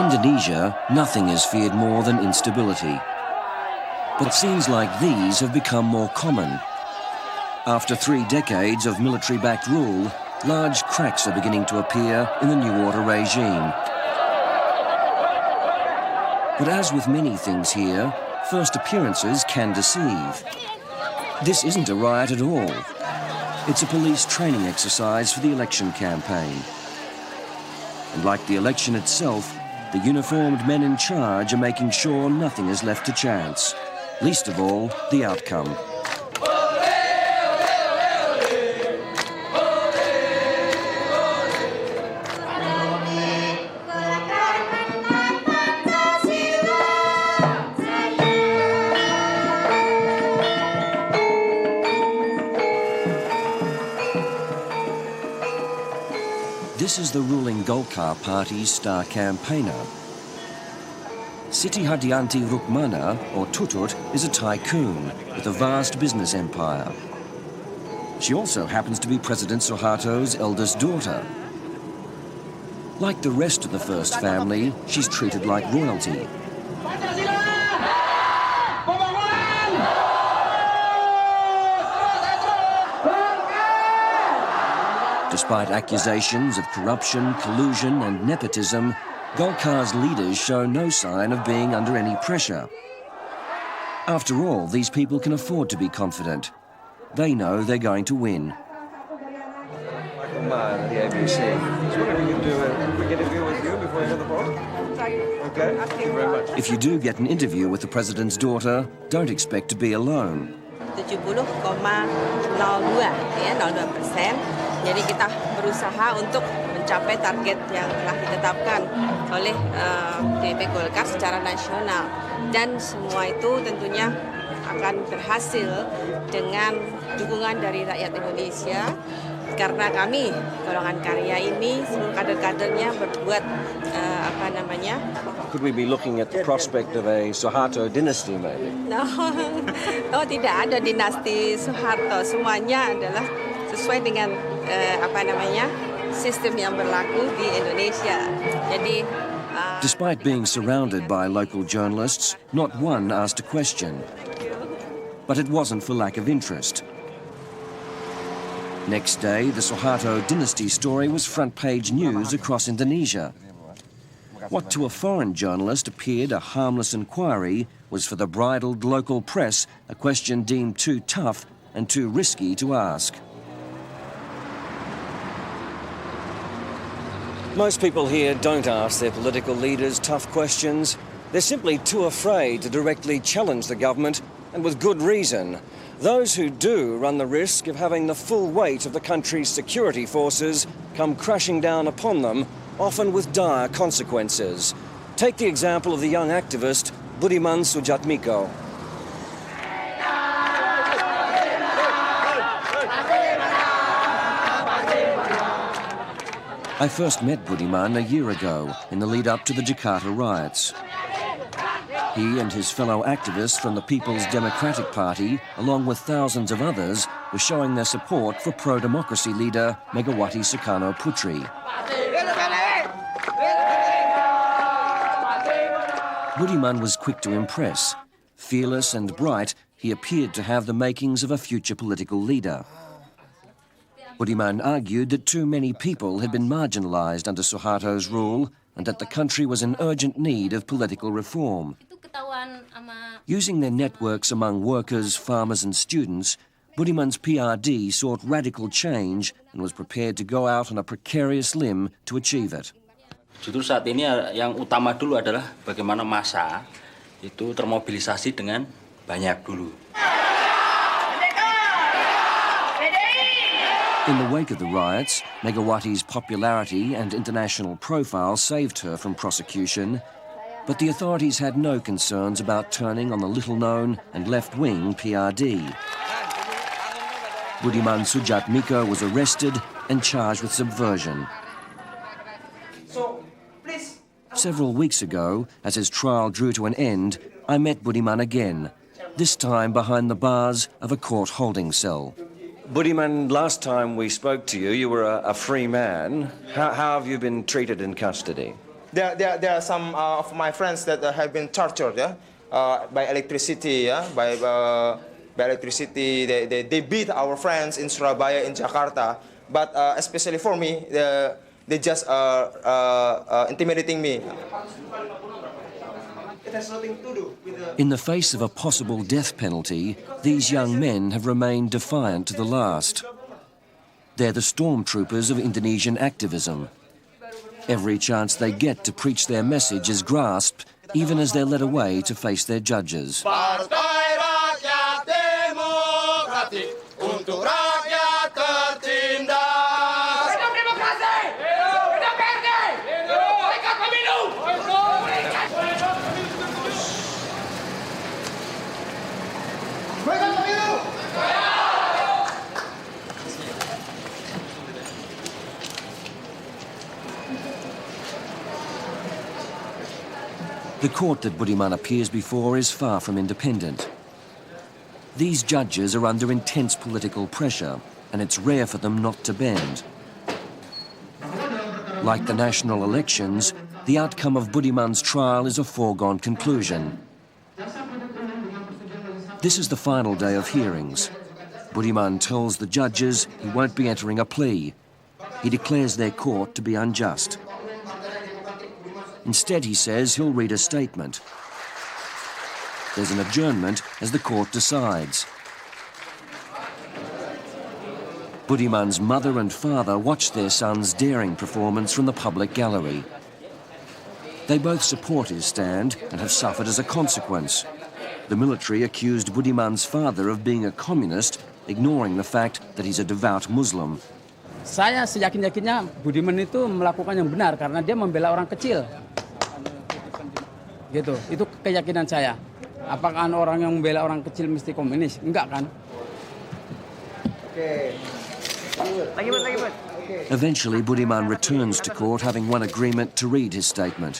Indonesia, nothing is feared more than instability. But scenes like these have become more common. After 3 decades of military-backed rule, large cracks are beginning to appear in the new order regime. But as with many things here, first appearances can deceive. This isn't a riot at all. It's a police training exercise for the election campaign. And like the election itself, the uniformed men in charge are making sure nothing is left to chance, least of all the outcome. This is the ruling Golkar party's star campaigner. Siti Hadianti Rukmana, or Tutut, is a tycoon with a vast business empire. She also happens to be President Suharto's eldest daughter. Like the rest of the first family, she's treated like royalty. Despite accusations of corruption, collusion and nepotism, Golkar's leaders show no sign of being under any pressure. After all, these people can afford to be confident. They know they're going to win. Michael Mann, the ABC. Just wondering if we can do a quick interview with you before you go to the vote? Okay, thank you very much. If you do get an interview with the president's daughter, don't expect to be alone. 70,02 ya, 02%. Jadi kita berusaha untuk mencapai target yang telah ditetapkan oleh DP Golkar secara nasional. Dan semua itu tentunya akan berhasil dengan dukungan dari rakyat Indonesia. Karena kami, golongan karya ini, seluruh kader-kadernya berbuat Could we be looking at the prospect of a Suharto dynasty, maybe? No, tidak ada dinasti Soeharto. Semuanya adalah sesuai dengan sistem yang berlaku di Indonesia. Jadi, despite being surrounded by local journalists, not one asked a question. But it wasn't for lack of interest. Next day, the Suharto dynasty story was front-page news across Indonesia. What to a foreign journalist appeared a harmless inquiry was for the bridled local press a question deemed too tough and too risky to ask. Most people here don't ask their political leaders tough questions. They're simply too afraid to directly challenge the government, and with good reason. Those who do run the risk of having the full weight of the country's security forces come crashing down upon them, often with dire consequences. Take the example of the young activist Budiman Sudjatmiko. I first met Budiman a year ago in the lead-up to the Jakarta riots. He and his fellow activists from the People's Democratic Party, along with thousands of others, were showing their support for pro-democracy leader Megawati Soekarno Putri. Budiman was quick to impress. Fearless and bright, he appeared to have the makings of a future political leader. Budiman argued that too many people had been marginalised under Suharto's rule and that the country was in urgent need of political reform. Using their networks among workers, farmers and students, Budiman's PRD sought radical change and was prepared to go out on a precarious limb to achieve it. Justru saat ini yang utama dulu adalah bagaimana massa itu termobilisasi dengan banyak dulu. In the wake of the riots, Megawati's popularity and international profile saved her from prosecution, but the authorities had no concerns about turning on the little-known and left-wing PRD. Budiman Sudjatmiko was arrested and charged with subversion. Several weeks ago, as his trial drew to an end, I met Budiman again, this time behind the bars of a court holding cell. Budiman, last time we spoke to you, you were a free man. How have you been treated in custody? There are some of my friends that have been tortured, by electricity, by electricity. They beat our friends in Surabaya, in Jakarta. But especially for me, they just intimidating me. It has nothing to do with the... In the face of a possible death penalty, these young men have remained defiant to the last. They're the stormtroopers of Indonesian activism. Every chance they get to preach their message is grasped, even as they're led away to face their judges. Partai Rakyat Demokratik untuk rakyat tertindas. Hidup demokrasi! Hidup PRD! Hidup pemilu! The court that Budiman appears before is far from independent. These judges are under intense political pressure, and it's rare for them not to bend. Like the national elections, the outcome of Budiman's trial is a foregone conclusion. This is the final day of hearings. Budiman tells the judges he won't be entering a plea. He declares their court to be unjust. Instead, he says he'll read a statement. There's an adjournment as the court decides. Budiman's mother and father watch their son's daring performance from the public gallery. They both support his stand and have suffered as a consequence. The military accused Budiman's father of being a communist, ignoring the fact that he's a devout Muslim. Saya seyakin-yakinnya Budiman itu melakukan yang benar karena dia membela orang kecil. Gitu, itu keyakinan saya. Apakah orang yang membela orang kecil mesti komunis? Enggak kan? Eventually, Budiman returns to court having won agreement to read his statement.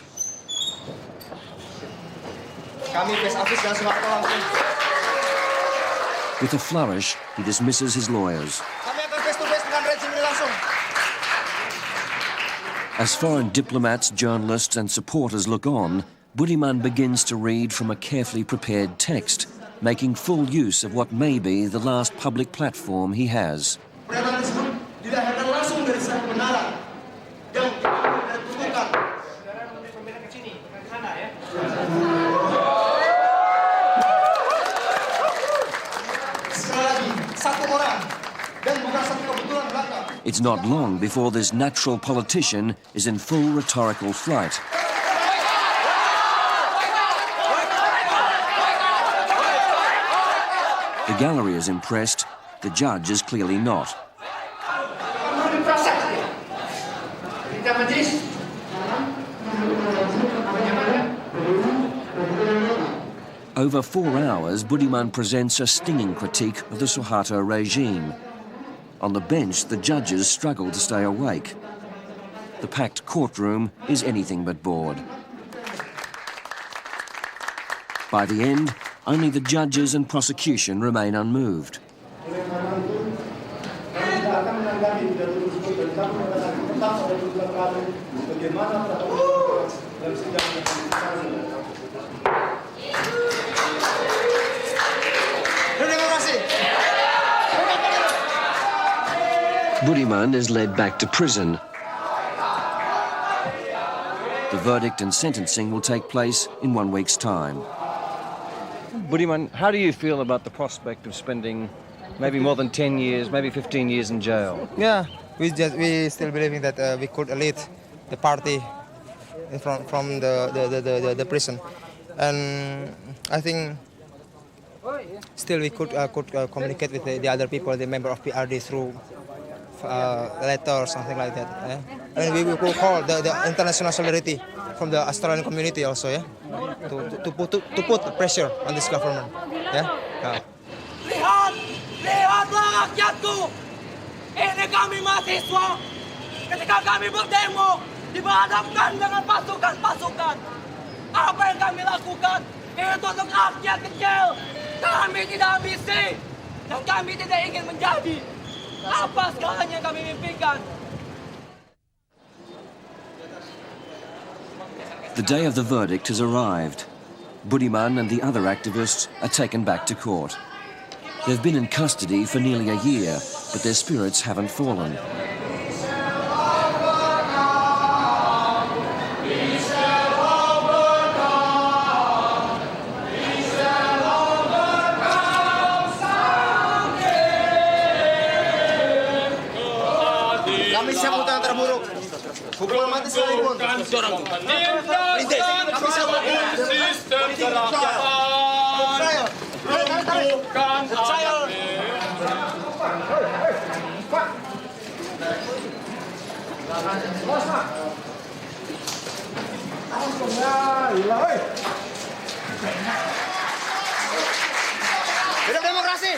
With a flourish, he dismisses his lawyers. As foreign diplomats, journalists and supporters look on, Budiman begins to read from a carefully prepared text, making full use of what may be the last public platform he has. It's not long before this natural politician is in full rhetorical flight. The gallery is impressed, the judge is clearly not. Over 4 hours, Budiman presents a stinging critique of the Suharto regime. On the bench, the judges struggle to stay awake. The packed courtroom is anything but bored. By the end, only the judges and prosecution remain unmoved. Budiman is led back to prison. The verdict and sentencing will take place in 1 week's time. Budiman, how do you feel about the prospect of spending maybe more than 10 years, maybe 15 years in jail? Yeah, we still believing that we could lead the party from the prison, and I think still we could communicate with the other people, the member of PRD, through letter or something like that. And we will call the international solidarity from the Australian community also, to put pressure on this government. Lihatlah rakyatku, ini kami mahasiswa. Ketika kami berdemo, dihadapkan dengan pasukan-pasukan. Apa yang kami lakukan itu untuk rakyat kecil. Kami tidak ambisi dan kami tidak ingin menjadi apa segalanya yang kami mimpikan. The day of the verdict has arrived. Budiman and the other activists are taken back to court. They've been in custody for nearly a year, but their spirits haven't fallen. Kami siap untuk yang terburuk. Hukuman mati sekalipun. Sistem Hidup demokrasi.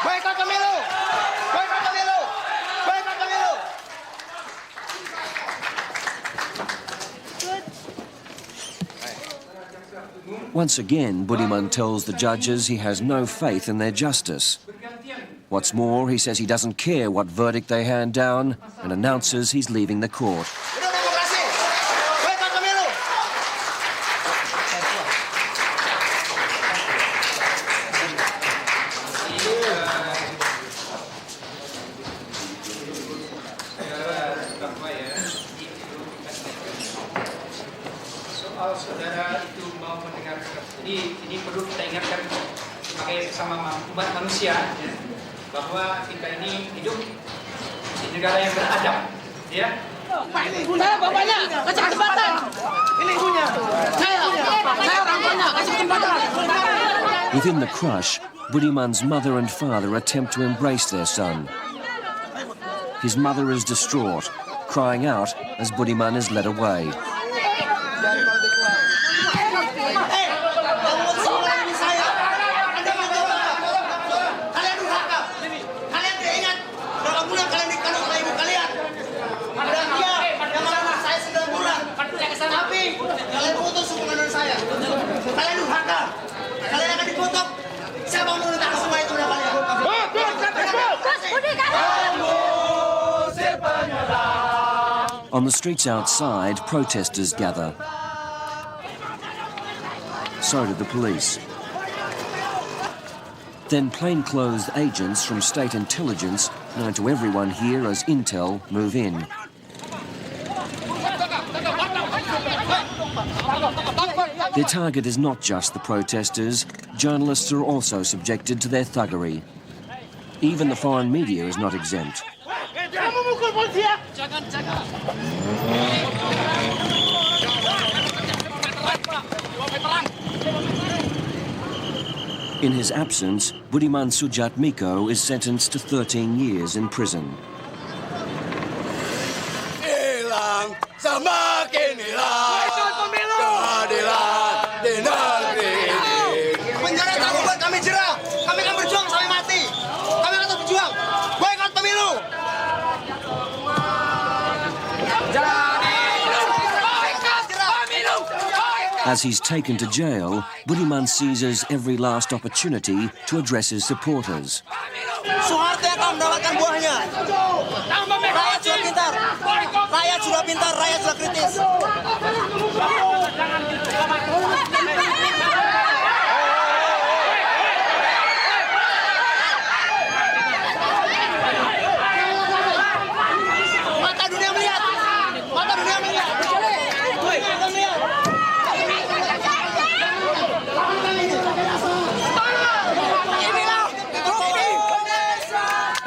Boykot pemilu. Boykot pemilu. Boykot pemilu. Once again, Budiman tells the judges he has no faith in their justice. What's more, he says he doesn't care what verdict they hand down and announces he's leaving the court. Hidup demokrasi. Boykot pemilu. Soal saudara itu mau mendengarkan, jadi ini perlu kita ingatkan sebagai sesama umat manusia ya, bahwa kita ini hidup di negara yang beradab, ya. Saya bapaknya, kasih kesempatan. Ini ibunya. Saya orang tuanya, kasih kesempatan. Within the crush, Budiman's mother and father attempt to embrace their son. His mother is distraught, crying out as Budiman is led away. On the streets outside, protesters gather. So do the police. Then plainclothes agents from state intelligence, known to everyone here as Intel, move in. Their target is not just the protesters. Journalists are also subjected to their thuggery. Even the foreign media is not exempt. In his absence, Budiman Sudjatmiko is sentenced to 13 years in prison. Hilang, semakin hilang keadilan di negeri ini. Penjara tak membuat kami jerah. Kami akan berjuang sampai mati. Kami akan terus berjuang. Boykot pemilu. As he's taken to jail, Budiman seizes every last opportunity to address his supporters. Soeharto yang akan mendapatkan buahnya. Rakyat sudah pintar. Rakyat sudah pintar. Rakyat sudah kritis. Mata dunia melihat. Mata dunia melihat.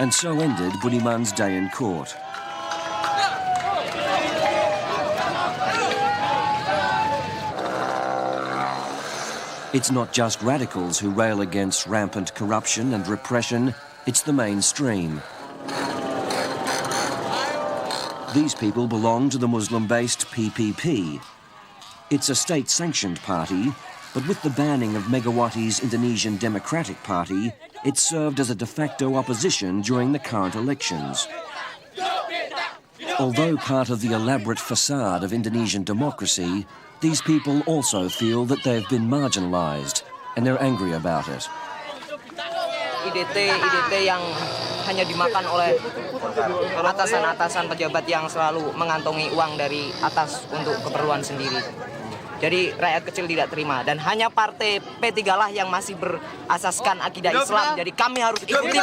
And so ended Budiman's day in court. It's not just radicals who rail against rampant corruption and repression, it's the mainstream. These people belong to the Muslim-based PPP. It's a state-sanctioned party, but with the banning of Megawati's Indonesian Democratic Party, it served as a de facto opposition during the current elections. Although part of the elaborate facade of Indonesian democracy, these people also feel that they've been marginalized, and they're angry about it. IDT yang hanya dimakan oleh atasan-atasan pejabat yang selalu mengantongi uang dari atas untuk keperluan sendiri. Jadi rakyat kecil tidak terima dan hanya partai P3 lah yang masih berasaskan akidah Islam. Jadi kami harus ikuti.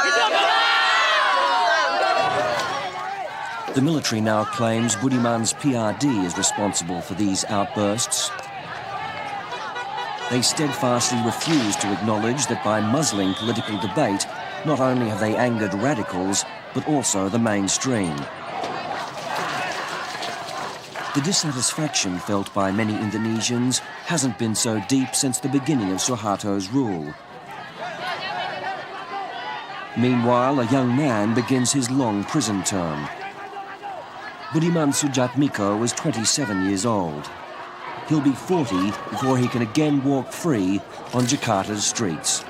The military now claims Budiman's PRD is responsible for these outbursts. They steadfastly refuse to acknowledge that by muzzling political debate, not only have they angered radicals, but also the mainstream. The dissatisfaction felt by many Indonesians hasn't been so deep since the beginning of Suharto's rule. Meanwhile, a young man begins his long prison term. Budiman Sudjatmiko was 27 years old. He'll be 40 before he can again walk free on Jakarta's streets.